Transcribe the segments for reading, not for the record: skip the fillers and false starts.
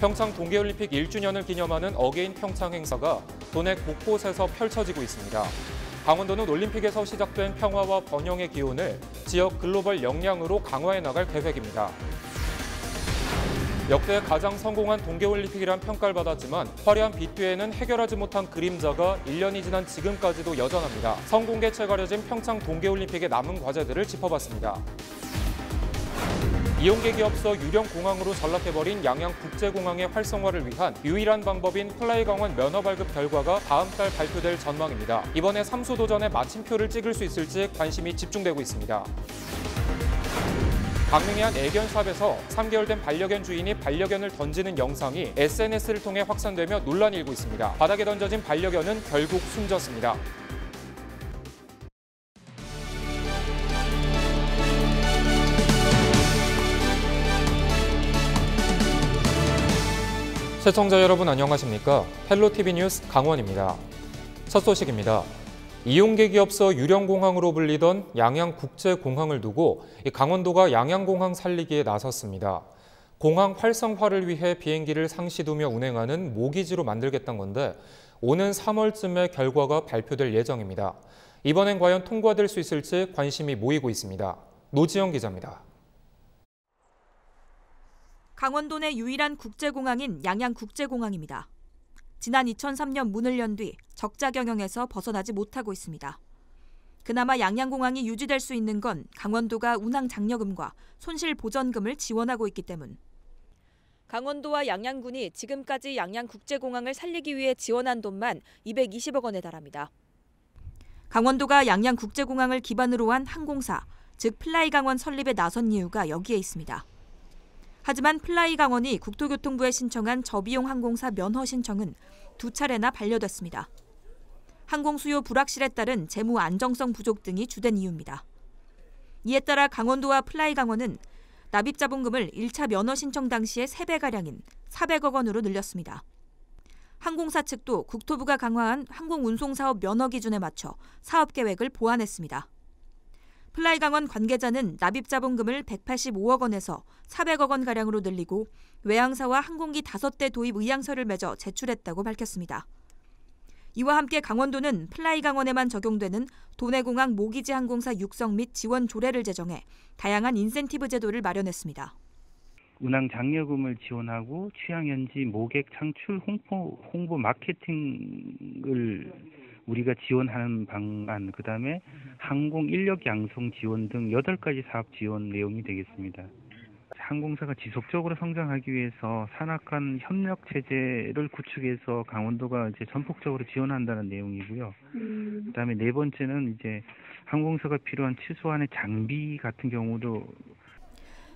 평창 동계올림픽 1주년을 기념하는 어게인 평창 행사가 도내 곳곳에서 펼쳐지고 있습니다. 강원도는 올림픽에서 시작된 평화와 번영의 기운을 지역 글로벌 역량으로 강화해 나갈 계획입니다. 역대 가장 성공한 동계올림픽이란 평가를 받았지만 화려한 빛 뒤에는 해결하지 못한 그림자가 1년이 지난 지금까지도 여전합니다. 성공개최 가려진 평창 동계올림픽의 남은 과제들을 짚어봤습니다. 이용객 기업서 유령 공항으로 전락해버린 양양국제공항의 활성화를 위한 유일한 방법인 플라이강원 면허 발급 결과가 다음 달 발표될 전망입니다. 이번에 삼수도전에 마침표를 찍을 수 있을지 관심이 집중되고 있습니다. 강릉의 한 애견샵에서 3개월 된 반려견 주인이 반려견을 던지는 영상이 SNS를 통해 확산되며 논란이 일고 있습니다. 바닥에 던져진 반려견은 결국 숨졌습니다. 시청자 여러분 안녕하십니까? 헬로티비 뉴스 강원입니다. 첫 소식입니다. 이용객 기업서 유령공항으로 불리던 양양국제공항을 두고 강원도가 양양공항 살리기에 나섰습니다. 공항 활성화를 위해 비행기를 상시두며 운행하는 모기지로 만들겠다는 건데 오는 3월쯤에 결과가 발표될 예정입니다. 이번엔 과연 통과될 수 있을지 관심이 모이고 있습니다. 노지영 기자입니다. 강원도 내 유일한 국제공항인 양양국제공항입니다. 지난 2003년 문을 연 뒤 적자 경영에서 벗어나지 못하고 있습니다. 그나마 양양공항이 유지될 수 있는 건 강원도가 운항 장려금과 손실 보전금을 지원하고 있기 때문. 강원도와 양양군이 지금까지 양양국제공항을 살리기 위해 지원한 돈만 220억 원에 달합니다. 강원도가 양양국제공항을 기반으로 한 항공사, 즉 플라이강원 설립에 나선 이유가 여기에 있습니다. 하지만 플라이강원이 국토교통부에 신청한 저비용 항공사 면허 신청은 2차례나 반려됐습니다. 항공 수요 불확실에 따른 재무 안정성 부족 등이 주된 이유입니다. 이에 따라 강원도와 플라이강원은 납입자본금을 1차 면허 신청 당시의 3배가량인 400억 원으로 늘렸습니다. 항공사 측도 국토부가 강화한 항공운송사업 면허 기준에 맞춰 사업계획을 보완했습니다. 플라이강원 관계자는 납입자본금을 185억 원에서 400억 원가량으로 늘리고 외항사와 항공기 5대 도입 의향서를 맺어 제출했다고 밝혔습니다. 이와 함께 강원도는 플라이강원에만 적용되는 도내공항 모기지 항공사 육성 및 지원 조례를 제정해 다양한 인센티브 제도를 마련했습니다. 운항 장려금을 지원하고 취향연지 모객 창출 홍보 마케팅을 우리가 지원하는 방안, 그다음에 항공 인력 양성 지원 등 8가지 사업 지원 내용이 되겠습니다. 항공사가 지속적으로 성장하기 위해서 산학 간 협력 체제를 구축해서 강원도가 이제 전폭적으로 지원한다는 내용이고요. 그다음에 네 번째는 이제 항공사가 필요한 최소한의 장비 같은 경우도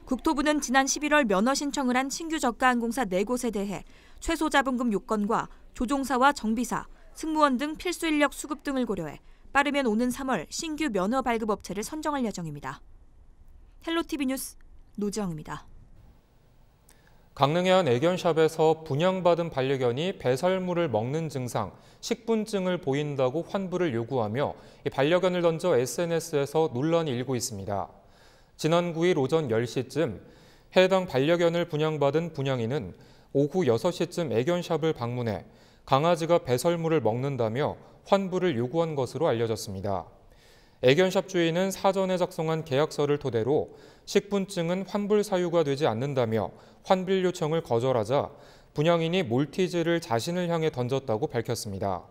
국토부는 지난 11월 면허 신청을 한 신규 저가 항공사 4곳에 대해 최소 자본금 요건과 조종사와 정비사, 승무원 등 필수 인력 수급 등을 고려해 빠르면 오는 3월 신규 면허 발급 업체를 선정할 예정입니다. 헬로티비 뉴스 노지영입니다. 강릉의 한 애견샵에서 분양받은 반려견이 배설물을 먹는 증상, 식분증을 보인다고 환불을 요구하며 이 반려견을 던져 SNS에서 논란이 일고 있습니다. 지난 9일 오전 10시쯤 해당 반려견을 분양받은 분양인은 오후 6시쯤 애견샵을 방문해 강아지가 배설물을 먹는다며 환불을 요구한 것으로 알려졌습니다. 애견샵 주인은 사전에 작성한 계약서를 토대로 식분증은 환불 사유가 되지 않는다며 환불 요청을 거절하자 분양인이 몰티즈를 자신을 향해 던졌다고 밝혔습니다.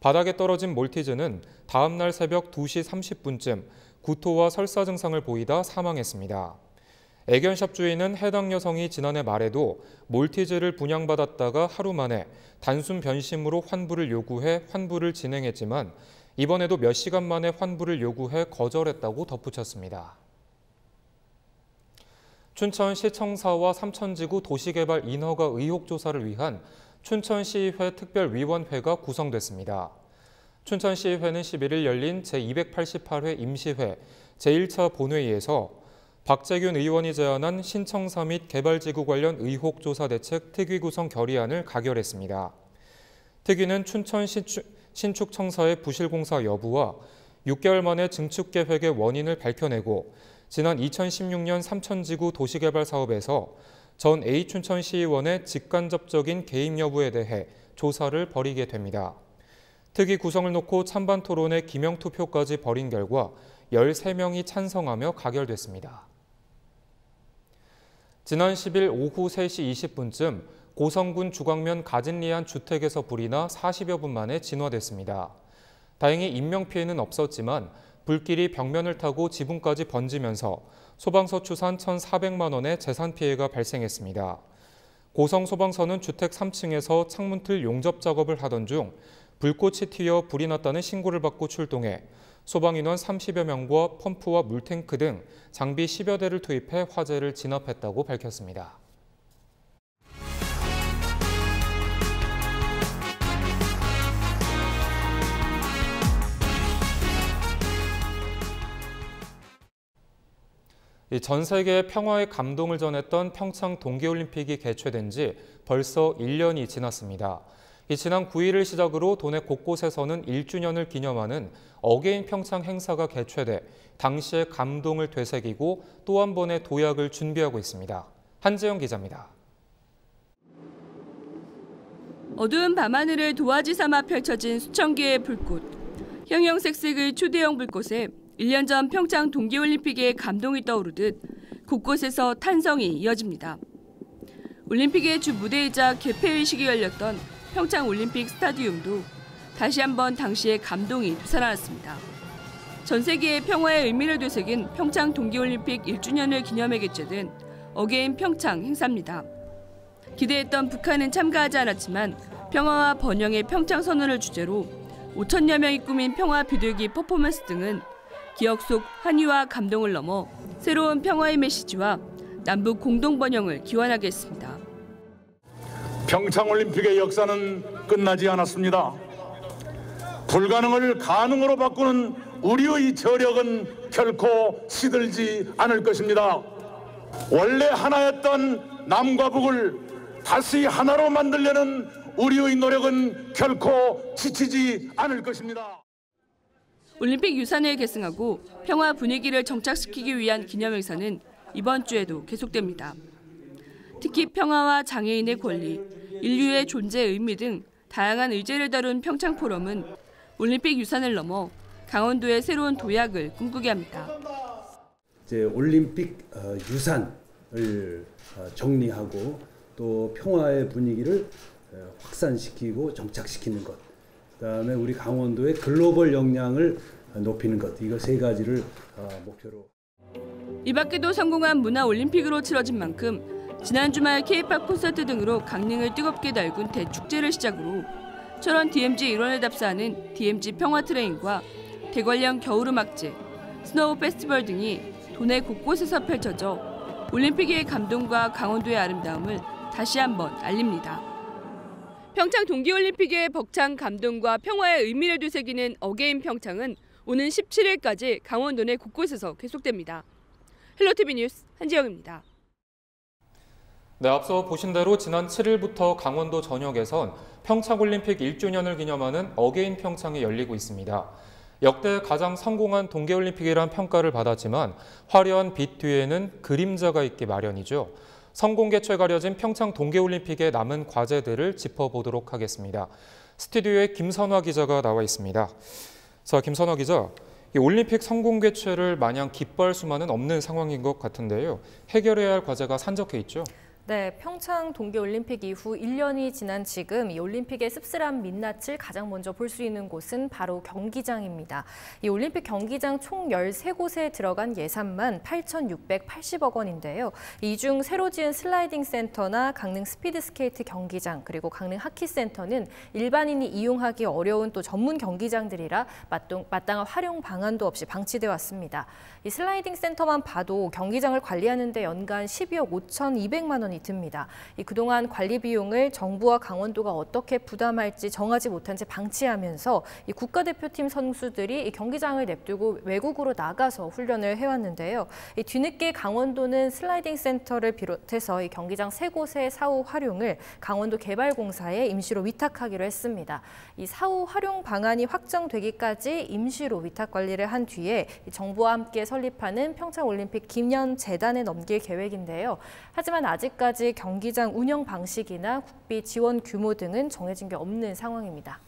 바닥에 떨어진 몰티즈는 다음 날 새벽 2시 30분쯤 구토와 설사 증상을 보이다 사망했습니다. 애견샵 주인은 해당 여성이 지난해 말에도 몰티즈를 분양받았다가 하루 만에 단순 변심으로 환불을 요구해 환불을 진행했지만 이번에도 몇 시간 만에 환불을 요구해 거절했다고 덧붙였습니다. 춘천시청사와 삼천지구 도시개발 인허가 의혹 조사를 위한 춘천시의회 특별위원회가 구성됐습니다. 춘천시의회는 11일 열린 제288회 임시회 제1차 본회의에서 박재균 의원이 제안한 신청사 및 개발지구 관련 의혹 조사 대책 특위 구성 결의안을 가결했습니다. 특위는 춘천 신축청사의 부실공사 여부와 6개월 만에 증축 계획의 원인을 밝혀내고 지난 2016년 삼천지구 도시개발 사업에서 전 A춘천시의원의 직간접적인 개입 여부에 대해 조사를 벌이게 됩니다. 특위 구성을 놓고 찬반 토론의 기명투표까지 벌인 결과 13명이 찬성하며 가결됐습니다. 지난 10일 오후 3시 20분쯤 고성군 주광면 가진리안 주택에서 불이 나 40여 분 만에 진화됐습니다. 다행히 인명피해는 없었지만 불길이 벽면을 타고 지붕까지 번지면서 소방서 추산 1,400만 원의 재산 피해가 발생했습니다. 고성 소방서는 주택 3층에서 창문틀 용접 작업을 하던 중 불꽃이 튀어 불이 났다는 신고를 받고 출동해 소방인원 30여 명과 펌프와 물탱크 등 장비 10여 대를 투입해 화재를 진압했다고 밝혔습니다. 전 세계의 평화의 감동을 전했던 평창 동계올림픽이 개최된 지 벌써 1년이 지났습니다. 지난 9일을 시작으로 도내 곳곳에서는 1주년을 기념하는 어게인 평창 행사가 개최돼 당시의 감동을 되새기고 또 한 번의 도약을 준비하고 있습니다. 한재영 기자입니다. 어두운 밤하늘을 도화지 삼아 펼쳐진 수천 개의 불꽃. 형형색색의 초대형 불꽃에 1년 전 평창 동계올림픽의 감동이 떠오르듯 곳곳에서 탄성이 이어집니다. 올림픽의 주 무대이자 개폐의식이 열렸던 평창 올림픽 스타디움도 다시 한번 당시의 감동이 되살아났습니다. 전 세계의 평화의 의미를 되새긴 평창 동계올림픽 1주년을 기념해 개최된 어게인 평창 행사입니다. 기대했던 북한은 참가하지 않았지만 평화와 번영의 평창 선언을 주제로 5천여 명이 꾸민 평화 비둘기 퍼포먼스 등은 기억 속 환희와 감동을 넘어 새로운 평화의 메시지와 남북 공동 번영을 기원하게 했습니다. 평창올림픽의 역사는 끝나지 않았습니다. 불가능을 가능으로 바꾸는 우리의 저력은 결코 시들지 않을 것입니다. 원래 하나였던 남과 북을 다시 하나로 만들려는 우리의 노력은 결코 지치지 않을 것입니다. 올림픽 유산을 계승하고 평화 분위기를 정착시키기 위한 기념행사는 이번 주에도 계속됩니다. 특히 평화와 장애인의 권리, 인류의 존재 의미 등 다양한 의제를 다룬 평창 포럼은 올림픽 유산을 넘어 강원도의 새로운 도약을 꿈꾸게 합니다. 이제 올림픽 유산을 정리하고 또 평화의 분위기를 확산시키고 정착시키는 것. 그다음에 우리 강원도의 글로벌 역량을 높이는 것. 이거 세 가지를 목표로. 이 밖에도 성공한 문화올림픽으로 치러진 만큼 지난 주말 K-팝 콘서트 등으로 강릉을 뜨겁게 달군 대축제를 시작으로 철원 DMZ 일원을 답사하는 DMZ 평화 트레인과 대관령 겨울음악제, 스노우 페스티벌 등이 도내 곳곳에서 펼쳐져 올림픽의 감동과 강원도의 아름다움을 다시 한번 알립니다. 평창 동계올림픽의 벅찬 감동과 평화의 의미를 되새기는 어게인 평창은 오는 17일까지 강원도 내 곳곳에서 계속됩니다. 헬로티비 뉴스 한지영입니다. 네, 앞서 보신 대로 지난 7일부터 강원도 전역에선 평창올림픽 1주년을 기념하는 어게인 평창이 열리고 있습니다. 역대 가장 성공한 동계올림픽이란 평가를 받았지만 화려한 빛 뒤에는 그림자가 있기 마련이죠. 성공 개최 가려진 평창 동계올림픽의 남은 과제들을 짚어보도록 하겠습니다. 스튜디오에 김선화 기자가 나와 있습니다. 자, 김선화 기자, 이 올림픽 성공 개최를 마냥 기뻐할 수만은 없는 상황인 것 같은데요. 해결해야 할 과제가 산적해 있죠? 네, 평창 동계올림픽 이후 1년이 지난 지금 이 올림픽의 씁쓸한 민낯을 가장 먼저 볼 수 있는 곳은 바로 경기장입니다. 이 올림픽 경기장 총 13곳에 들어간 예산만 8,680억 원인데요. 이 중 새로 지은 슬라이딩 센터나 강릉 스피드스케이트 경기장 그리고 강릉 하키센터는 일반인이 이용하기 어려운 또 전문 경기장들이라 마땅한 활용 방안도 없이 방치되어 왔습니다. 이 슬라이딩 센터만 봐도 경기장을 관리하는 데 연간 12억 5,200만 원이 듭니다. 그동안 관리 비용을 정부와 강원도가 어떻게 부담할지 정하지 못한 채 방치하면서 이 국가대표팀 선수들이 이 경기장을 냅두고 외국으로 나가서 훈련을 해왔는데요. 이 뒤늦게 강원도는 슬라이딩 센터를 비롯해서 이 경기장 3곳의 사후 활용을 강원도 개발공사에 임시로 위탁하기로 했습니다. 이 사후 활용 방안이 확정되기까지 임시로 위탁 관리를 한 뒤에 정부와 함께 설립하는 평창올림픽 기념재단에 넘길 계획인데요. 하지만 아직까지 아직까지 경기장 운영 방식이나 국비 지원 규모 등은 정해진 게 없는 상황입니다.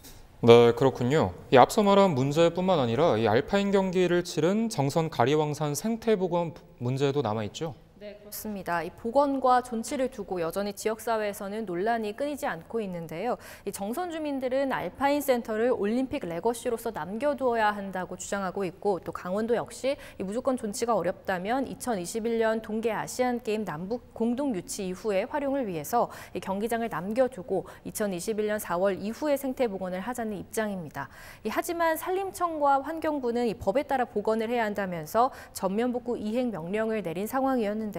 네, 그렇군요. 이 앞서 말한 문제뿐만 아니라 이 알파인 경기를 치른 정선 가리왕산 생태보건 문제도 남아있죠? 네, 그렇습니다. 이 보건과 존치를 두고 여전히 지역사회에서는 논란이 끊이지 않고 있는데요. 이 정선 주민들은 알파인 센터를 올림픽 레거시로서 남겨두어야 한다고 주장하고 있고, 또 강원도 역시 이 무조건 존치가 어렵다면 2021년 동계 아시안게임 남북 공동 유치 이후에 활용을 위해서 이 경기장을 남겨두고 2021년 4월 이후에 생태복원을 하자는 입장입니다. 하지만 산림청과 환경부는 이 법에 따라 복원을 해야 한다면서 전면 복구 이행 명령을 내린 상황이었는데요.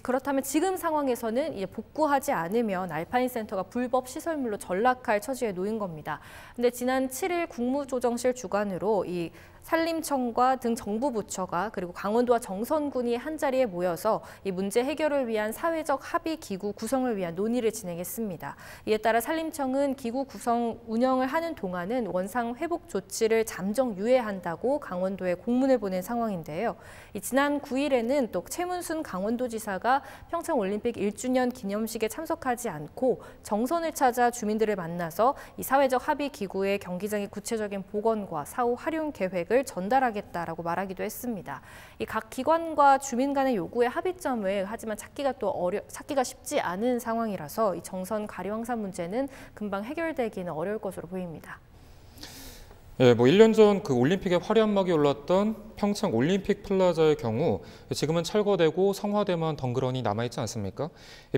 그렇다면 지금 상황에서는 이제 복구하지 않으면 알파인 센터가 불법 시설물로 전락할 처지에 놓인 겁니다. 근데 지난 7일 국무조정실 주관으로 이 산림청과 등 정부 부처가 그리고 강원도와 정선군이 한자리에 모여서 이 문제 해결을 위한 사회적 합의 기구 구성을 위한 논의를 진행했습니다. 이에 따라 산림청은 기구 구성 운영을 하는 동안은 원상 회복 조치를 잠정 유예한다고 강원도에 공문을 보낸 상황인데요. 지난 9일에는 또 최문순 강원도지사가 평창올림픽 1주년 기념식에 참석하지 않고 정선을 찾아 주민들을 만나서 이 사회적 합의 기구의 경기장의 구체적인 복원과 사후 활용 계획을 전달하겠다라고 말하기도 했습니다. 이 각 기관과 주민 간의 요구의 합의점을 하지만 찾기가 쉽지 않은 상황이라서 이 정선 가리왕산 문제는 금방 해결되기는 어려울 것으로 보입니다. 예, 1년 전 그 올림픽에 화려한 막이 올랐던 평창 올림픽 플라자의 경우 지금은 철거되고 성화대만 덩그러니 남아있지 않습니까?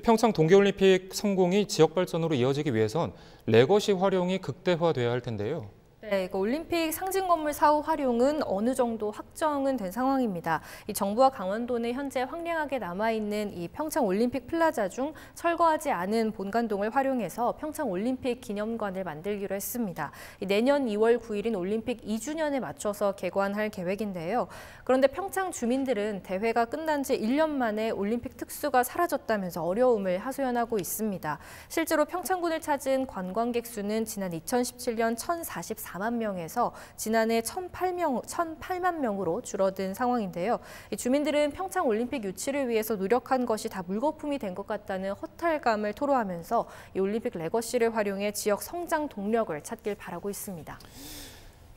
평창 동계올림픽 성공이 지역 발전으로 이어지기 위해선 레거시 활용이 극대화돼야 할 텐데요. 네, 올림픽 상징 건물 사후 활용은 어느 정도 확정은 된 상황입니다. 이 정부와 강원도는 현재 황량하게 남아있는 이 평창 올림픽 플라자 중 철거하지 않은 본관동을 활용해서 평창 올림픽 기념관을 만들기로 했습니다. 내년 2월 9일인 올림픽 2주년에 맞춰서 개관할 계획인데요. 그런데 평창 주민들은 대회가 끝난 지 1년 만에 올림픽 특수가 사라졌다면서 어려움을 하소연하고 있습니다. 실제로 평창군을 찾은 관광객 수는 지난 2017년 1,044만 명에서 지난해 1,008만 명으로 줄어든 상황인데요. 주민들은 평창 올림픽 유치를 위해서 노력한 것이 다 물거품이 된 것 같다는 허탈감을 토로하면서 이 올림픽 레거시를 활용해 지역 성장 동력을 찾길 바라고 있습니다.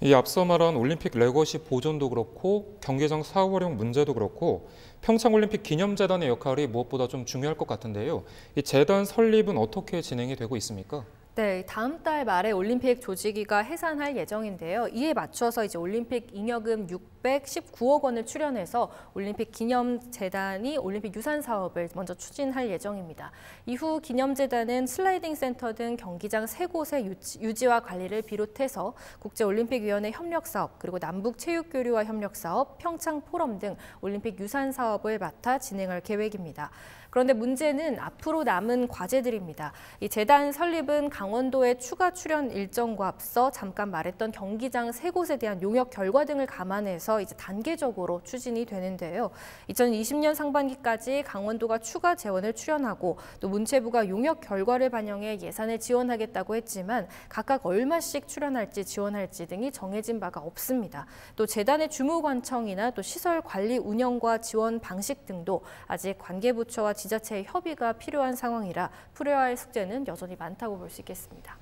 이 앞서 말한 올림픽 레거시 보존도 그렇고 경기장 사후 활용 문제도 그렇고 평창올림픽 기념재단의 역할이 무엇보다 좀 중요할 것 같은데요. 이 재단 설립은 어떻게 진행이 되고 있습니까? 네, 다음 달 말에 올림픽 조직위가 해산할 예정인데요. 이에 맞춰서 이제 올림픽 잉여금 619억 원을 출연해서 올림픽 기념재단이 올림픽 유산 사업을 먼저 추진할 예정입니다. 이후 기념재단은 슬라이딩 센터 등 경기장 3곳의 유지와 관리를 비롯해서 국제올림픽위원회 협력사업, 그리고 남북체육교류와 협력사업, 평창 포럼 등 올림픽 유산 사업을 맡아 진행할 계획입니다. 그런데 문제는 앞으로 남은 과제들입니다. 이 재단 설립은 강원도의 추가 출연 일정과 앞서 잠깐 말했던 경기장 3곳에 대한 용역 결과 등을 감안해서 이제 단계적으로 추진이 되는데요. 2020년 상반기까지 강원도가 추가 재원을 출연하고 또 문체부가 용역 결과를 반영해 예산을 지원하겠다고 했지만 각각 얼마씩 출연할지 지원할지 등이 정해진 바가 없습니다. 또 재단의 주무관청이나 또 시설 관리 운영과 지원 방식 등도 아직 관계부처와 지자체의 협의가 필요한 상황이라 풀어야 할 숙제는 여전히 많다고 볼 수 있겠습니다.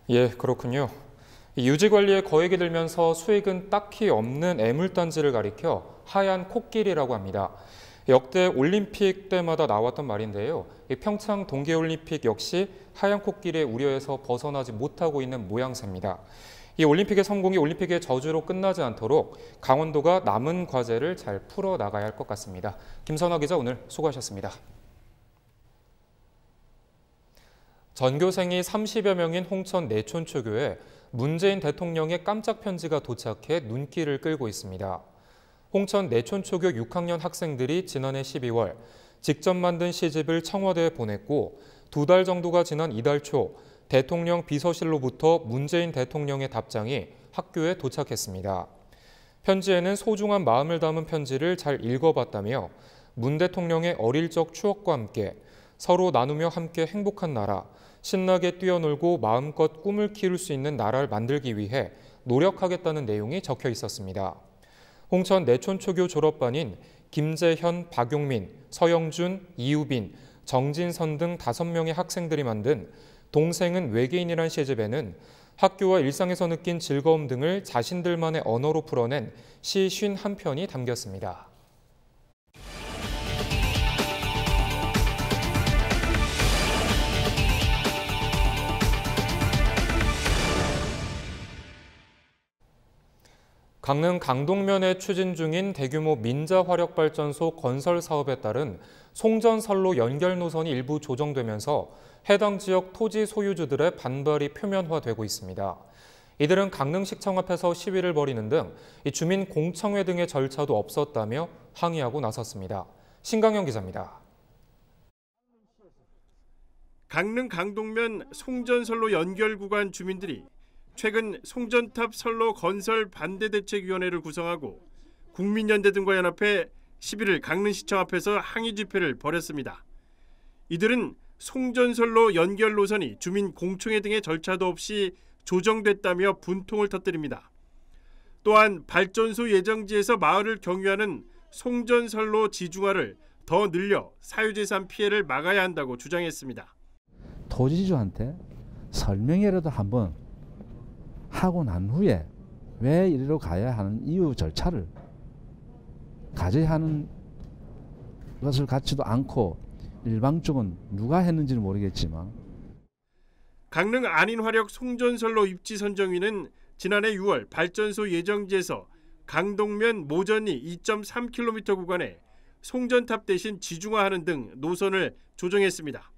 예, 그렇군요. 유지관리에 거액이 들면서 수익은 딱히 없는 애물단지를 가리켜 하얀 코끼리라고 합니다. 역대 올림픽 때마다 나왔던 말인데요. 평창 동계올림픽 역시 하얀 코끼리의 우려에서 벗어나지 못하고 있는 모양새입니다. 이 올림픽의 성공이 올림픽의 저주로 끝나지 않도록 강원도가 남은 과제를 잘 풀어나가야 할 것 같습니다. 김선화 기자 오늘 수고하셨습니다. 전교생이 30여 명인 홍천 내촌초교에 문재인 대통령의 깜짝 편지가 도착해 눈길을 끌고 있습니다. 홍천 내촌초교 6학년 학생들이 지난해 12월 직접 만든 시집을 청와대에 보냈고 2달 정도가 지난 이달 초 대통령 비서실로부터 문재인 대통령의 답장이 학교에 도착했습니다. 편지에는 소중한 마음을 담은 편지를 잘 읽어봤다며 문 대통령의 어릴 적 추억과 함께 서로 나누며 함께 행복한 나라, 신나게 뛰어놀고 마음껏 꿈을 키울 수 있는 나라를 만들기 위해 노력하겠다는 내용이 적혀 있었습니다. 홍천 내촌초교 졸업반인 김재현, 박용민, 서영준, 이우빈, 정진선 등 5명의 학생들이 만든 동생은 외계인이란 시집에는 학교와 일상에서 느낀 즐거움 등을 자신들만의 언어로 풀어낸 시 51편이 담겼습니다. 강릉 강동면에 추진 중인 대규모 민자화력발전소 건설 사업에 따른 송전선로 연결 노선이 일부 조정되면서 해당 지역 토지 소유주들의 반발이 표면화되고 있습니다. 이들은 강릉시청 앞에서 시위를 벌이는 등 주민 공청회 등의 절차도 없었다며 항의하고 나섰습니다. 신강현 기자입니다. 강릉 강동면 송전선로 연결 구간 주민들이 최근 송전탑 선로 건설 반대대책위원회를 구성하고 국민연대 등과 연합해 11일 강릉시청 앞에서 항의 집회를 벌였습니다. 이들은 송전선로 연결 노선이 주민 공청회 등의 절차도 없이 조정됐다며 분통을 터뜨립니다. 또한 발전소 예정지에서 마을을 경유하는 송전선로 지중화를 더 늘려 사유재산 피해를 막아야 한다고 주장했습니다. 토지주한테 설명이라도 한번 하고 난 후에 왜 이리로 가야 하는 이유 절차를 가져야 하는 것을 갖지도 않고 일방적은 누가 했는지는 모르겠지만 강릉 안인화력 송전선로 입지 선정위는 지난해 6월 발전소 예정지에서 강동면 모전리 2.3km 구간에 송전탑 대신 지중화하는 등 노선을 조정했습니다.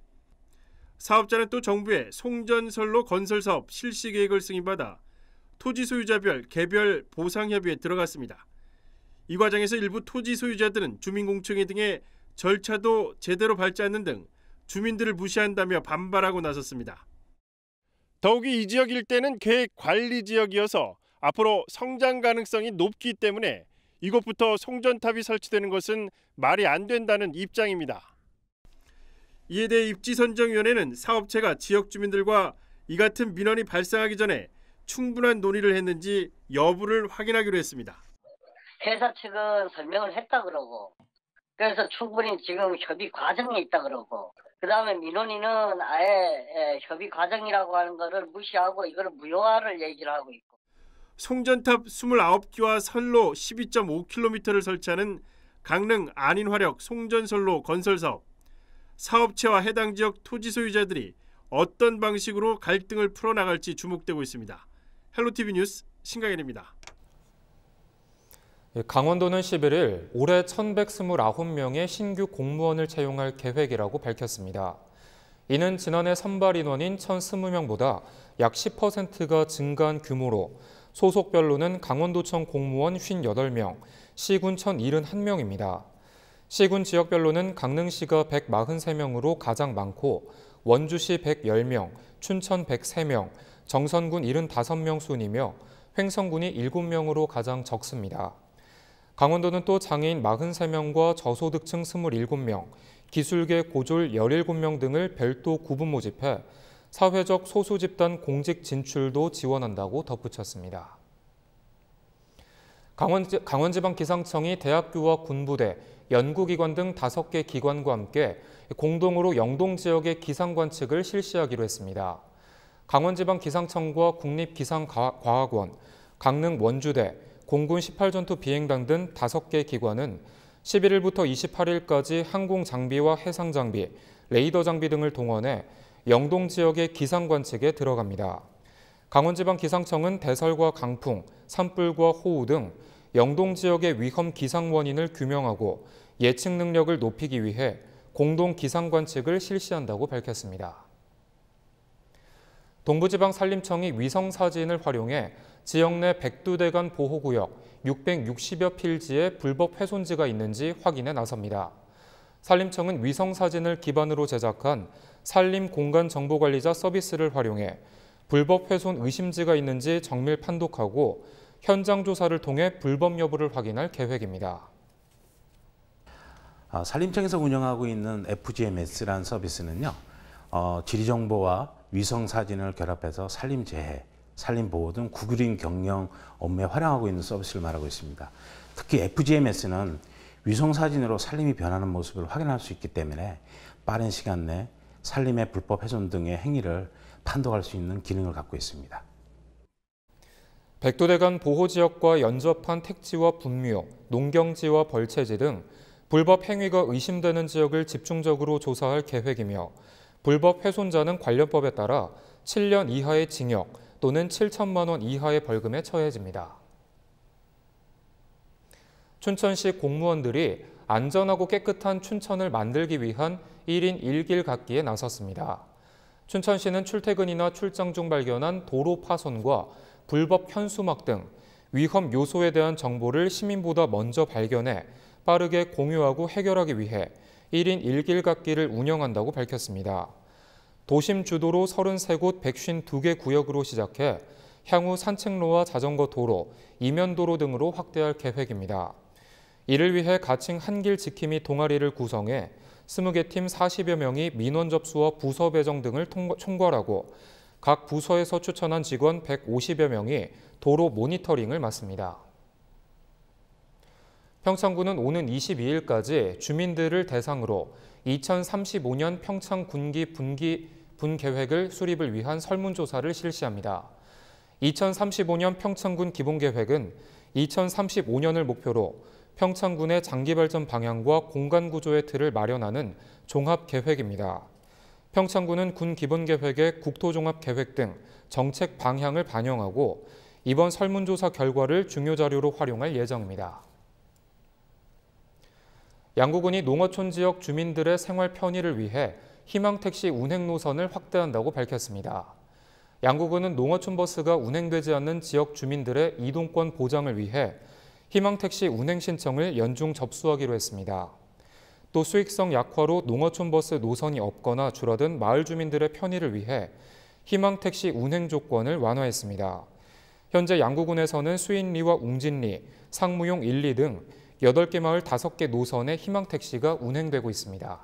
사업자는 또 정부의 송전선로 건설 사업 실시 계획을 승인받아 토지 소유자별 개별 보상 협의에 들어갔습니다. 이 과정에서 일부 토지 소유자들은 주민공청회 등의 절차도 제대로 밟지 않는 등 주민들을 무시한다며 반발하고 나섰습니다. 더욱이 이 지역 일대는 계획 관리 지역이어서 앞으로 성장 가능성이 높기 때문에 이곳부터 송전탑이 설치되는 것은 말이 안 된다는 입장입니다. 이에 대해 입지선정위원회는 사업체가 지역 주민들과 이 같은 민원이 발생하기 전에 충분한 논의를 했는지 여부를 확인하기로 했습니다. 회사 측은 설명을 했다 그러고 그래서 충분히 지금 협의 과정에 있다 그러고 그다음에 민원인은 아예 협의 과정이라고 하는 거를 무시하고 이거를 무효화를 얘기를 하고 있고 송전탑 29기와 선로 12.5km를 설치하는 강릉 안인화력 송전선로 건설 사업. 사업체와 해당 지역 토지 소유자들이 어떤 방식으로 갈등을 풀어나갈지 주목되고 있습니다. 헬로티비 뉴스 신강현입니다. 강원도는 11일 올해 1,129명의 신규 공무원을 채용할 계획이라고 밝혔습니다. 이는 지난해 선발 인원인 1,020명보다 약 10%가 증가한 규모로 소속별로는 강원도청 공무원 58명, 시군 1,071명입니다. 시군 지역별로는 강릉시가 143명으로 가장 많고 원주시 110명, 춘천 103명, 정선군 75명 순이며 횡성군이 7명으로 가장 적습니다. 강원도는 또 장애인 43명과 저소득층 27명, 기술계 고졸 17명 등을 별도 구분 모집해 사회적 소수 집단 공직 진출도 지원한다고 덧붙였습니다. 강원지방기상청이 대학교와 군부대, 연구기관 등 5개 기관과 함께 공동으로 영동 지역의 기상 관측을 실시하기로 했습니다. 강원지방기상청과 국립기상과학원, 강릉 원주대, 공군 18전투 비행단 등 5개 기관은 11일부터 28일까지 항공 장비와 해상 장비, 레이더 장비 등을 동원해 영동 지역의 기상 관측에 들어갑니다. 강원지방기상청은 대설과 강풍, 산불과 호우 등 영동 지역의 위험 기상 원인을 규명하고 예측 능력을 높이기 위해 공동 기상 관측을 실시한다고 밝혔습니다. 동부지방산림청이 위성사진을 활용해 지역 내 백두대간 보호구역 660여 필지에 불법 훼손지가 있는지 확인에 나섭니다. 산림청은 위성사진을 기반으로 제작한 산림공간정보관리자 서비스를 활용해 불법 훼손 의심지가 있는지 정밀 판독하고 현장 조사를 통해 불법 여부를 확인할 계획입니다. 산림청에서 운영하고 있는 FGMS라는 서비스는요, 지리정보와 위성사진을 결합해서 산림재해, 산림보호 등 국유림 경영 업무에 활용하고 있는 서비스를 말하고 있습니다. 특히 FGMS는 위성사진으로 산림이 변하는 모습을 확인할 수 있기 때문에 빠른 시간 내 산림의 불법 훼손 등의 행위를 판독할 수 있는 기능을 갖고 있습니다. 백두대간 보호지역과 연접한 택지와 분묘, 농경지와 벌채지 등 불법 행위가 의심되는 지역을 집중적으로 조사할 계획이며 불법 훼손자는 관련법에 따라 7년 이하의 징역 또는 7천만 원 이하의 벌금에 처해집니다. 춘천시 공무원들이 안전하고 깨끗한 춘천을 만들기 위한 1인 1길 걷기에 나섰습니다. 춘천시는 출퇴근이나 출장 중 발견한 도로 파손과 불법 현수막 등 위험 요소에 대한 정보를 시민보다 먼저 발견해 빠르게 공유하고 해결하기 위해 1인 1길 걷기를 운영한다고 밝혔습니다. 도심 주도로 33곳 152개 구역으로 시작해 향후 산책로와 자전거 도로, 이면도로 등으로 확대할 계획입니다. 이를 위해 가칭 한길 지킴이 동아리를 구성해 20개 팀 40여 명이 민원 접수와 부서 배정 등을 총괄하고 각 부서에서 추천한 직원 150여 명이 도로 모니터링을 맡습니다. 평창군은 오는 22일까지 주민들을 대상으로 2035년 평창 군기 분계획을 수립을 위한 설문조사를 실시합니다. 2035년 평창군 기본계획은 2035년을 목표로 평창군의 장기발전 방향과 공간구조의 틀을 마련하는 종합계획입니다. 평창군은 군 기본계획의 국토종합계획 등 정책 방향을 반영하고 이번 설문조사 결과를 중요 자료로 활용할 예정입니다. 양구군이 농어촌 지역 주민들의 생활 편의를 위해 희망택시 운행 노선을 확대한다고 밝혔습니다. 양구군은 농어촌 버스가 운행되지 않는 지역 주민들의 이동권 보장을 위해 희망택시 운행 신청을 연중 접수하기로 했습니다. 또 수익성 약화로 농어촌 버스 노선이 없거나 줄어든 마을 주민들의 편의를 위해 희망택시 운행 조건을 완화했습니다. 현재 양구군에서는 수인리와 웅진리, 상무용 1, 2 등 8개 마을 5개 노선의 희망택시가 운행되고 있습니다.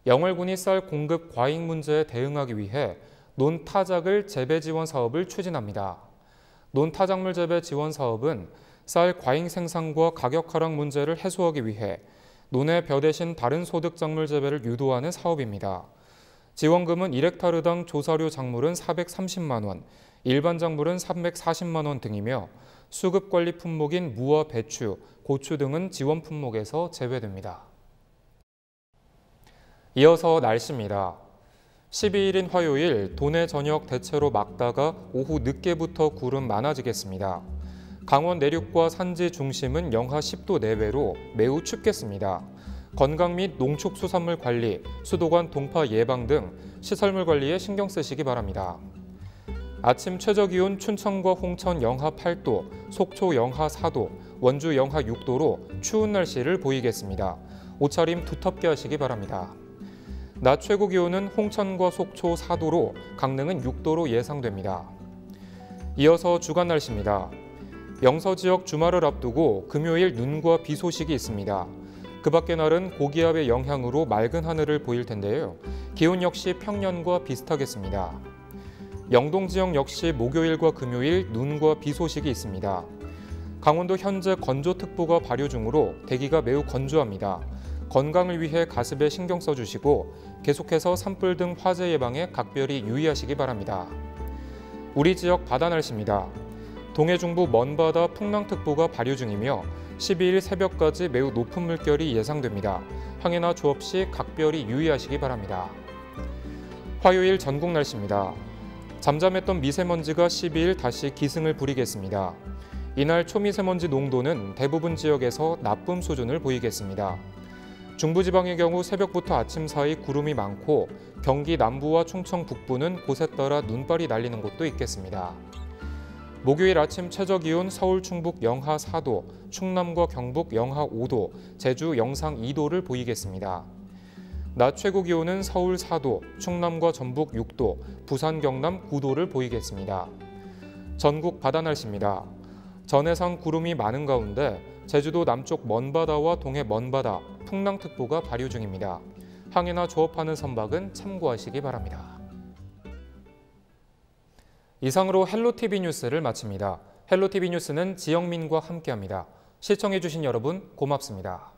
영월군이 쌀 공급 과잉 문제에 대응하기 위해 논타작을 재배 지원 사업을 추진합니다. 논타작물 재배 지원 사업은 쌀 과잉 생산과 가격 하락 문제를 해소하기 위해 논의 벼 대신 다른 소득 작물 재배를 유도하는 사업입니다. 지원금은 1헥타르당 조사료 작물은 430만 원, 일반 작물은 340만 원 등이며 수급 관리 품목인 무와 배추, 고추 등은 지원 품목에서 제외됩니다. 이어서 날씨입니다. 12일인 화요일 도내 전역 대체로 맑다가 오후 늦게부터 구름 많아지겠습니다. 강원 내륙과 산지 중심은 영하 10도 내외로 매우 춥겠습니다. 건강 및 농축수산물 관리, 수도관 동파 예방 등 시설물 관리에 신경 쓰시기 바랍니다. 아침 최저기온 춘천과 홍천 영하 8도, 속초 영하 4도, 원주 영하 6도로 추운 날씨를 보이겠습니다. 옷차림 두텁게 하시기 바랍니다. 낮 최고 기온은 홍천과 속초 4도로 강릉은 6도로 예상됩니다. 이어서 주간 날씨입니다. 영서 지역 주말을 앞두고 금요일 눈과 비 소식이 있습니다. 그 밖의 날은 고기압의 영향으로 맑은 하늘을 보일 텐데요. 기온 역시 평년과 비슷하겠습니다. 영동 지역 역시 목요일과 금요일 눈과 비 소식이 있습니다. 강원도 현재 건조특보가 발효 중으로 대기가 매우 건조합니다. 건강을 위해 가습에 신경 써주시고 계속해서 산불 등 화재 예방에 각별히 유의하시기 바랍니다. 우리 지역 바다 날씨입니다. 동해 중부 먼바다 풍랑특보가 발효 중이며 12일 새벽까지 매우 높은 물결이 예상됩니다. 항해나 조업 시 각별히 유의하시기 바랍니다. 화요일 전국 날씨입니다. 잠잠했던 미세먼지가 12일 다시 기승을 부리겠습니다. 이날 초미세먼지 농도는 대부분 지역에서 나쁨 수준을 보이겠습니다. 중부지방의 경우 새벽부터 아침 사이 구름이 많고 경기 남부와 충청 북부는 곳에 따라 눈발이 날리는 곳도 있겠습니다. 목요일 아침 최저기온 서울 충북 영하 4도, 충남과 경북 영하 5도, 제주 영상 2도를 보이겠습니다. 낮 최고 기온은 서울 4도, 충남과 전북 6도, 부산 경남 9도를 보이겠습니다. 전국 바다 날씨입니다. 전해상 구름이 많은 가운데 제주도 남쪽 먼바다와 동해 먼바다, 풍랑특보가 발효 중입니다. 항해나 조업하는 선박은 참고하시기 바랍니다. 이상으로 헬로티비 뉴스를 마칩니다. 헬로티비 뉴스는 지영민과 함께합니다. 시청해주신 여러분 고맙습니다.